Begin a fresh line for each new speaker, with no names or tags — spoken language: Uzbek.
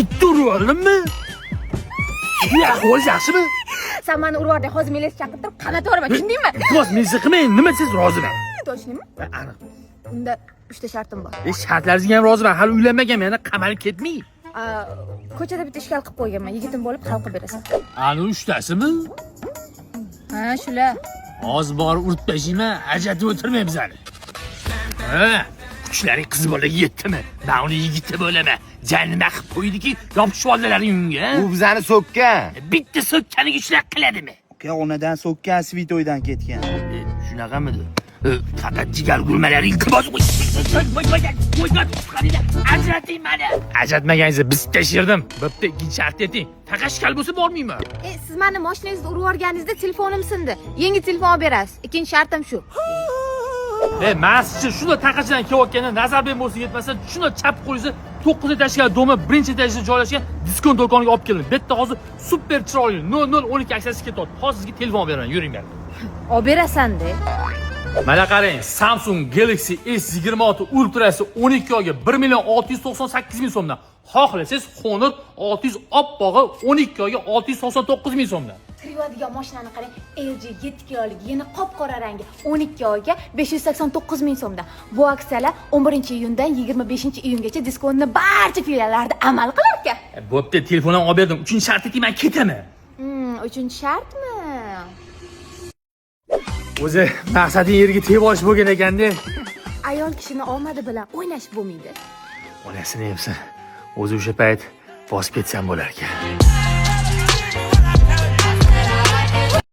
Itni urib oldimmi? Ya, o'zi yaxshimi?
Sen meni urvording, hozir milisiya chaqirtirib qamatib yuboraman, tushundingmi?
Iltimos, milisiya qilmang, nima siz roziman.
Точныйmi?
Aniq.
Unda 3 ta shartim bor.
Shartlaringizga ham roziman, hali uylanmaganman, yana qamalib ketmang.
Ko'chada bitta ishkal qilib qo'yganman, yigitim bo'lib hal qilib berasan.
Ani 3tasimi?
Ha, shular.
Hozir borib urib tashlayman, ajratib o'tirmaymiz hali. Ha, kuchlaring qiz bolaga yetdimi? Men uni yigiti bo'laman. Nima qilib qo'ydiki, yopishib oldilar uyimga.
U bizani so'kkan.
Bitta so'kkaniga shular qiladimi?
Uka onadan so'kkan, svitoydan ketgan.
Shunaqamidi? Faqat jigar gulmalari iltimos ajrating meni. Ajratmaganingizda biz tashirdim. Bitta ikkinchi shart eting. Faqat shkal bo'lsa bormayman.
Siz meni mashinangizda urib yuborganingizda telefonim sindi. Yangi telefon olib berasiz. Ikkinchi shartim shu.
Maschi shuni taqachidan kelayotganda nazarbek bo'lsa yetmasa, shuni chap qo'ysa 9 etajga doma, birinchi etajda joylashgan diskont do'koniga olib keldim. Bu yerda hozir super chiroyli 0012 aksiyasi ketyapti. Hozir sizga telefon beraman, yuring men.
Olib berasan-da.
Mana qarang, Samsung Galaxy S26 Ultra'si 12 oyga 1.698.000 so'mdan. Xohlasangiz Honor 600 oppog'i 12 oyga 689.000 so'mdan.
Kiradigan mashinani qarang, LG 7 kilolik yeni qop-qora rangi 12 oyga 589.000 so'mdan. Bu aksiyalar 11-iyundan 25-iyungacha diskontni barcha filiallarda amal qilar ekan.
Bo'pti, telefondan olib berdim. 3-shartga men ketaman.
3-shartmi?
O'zi maqsading yerga tegib olish bo'lgan ekanda.
Ayol kishini omadi bilan o'ynash bo'lmaydi.
Onasini yemsin. O'zi o'sha payt bosib ketsam bo'lar ekan.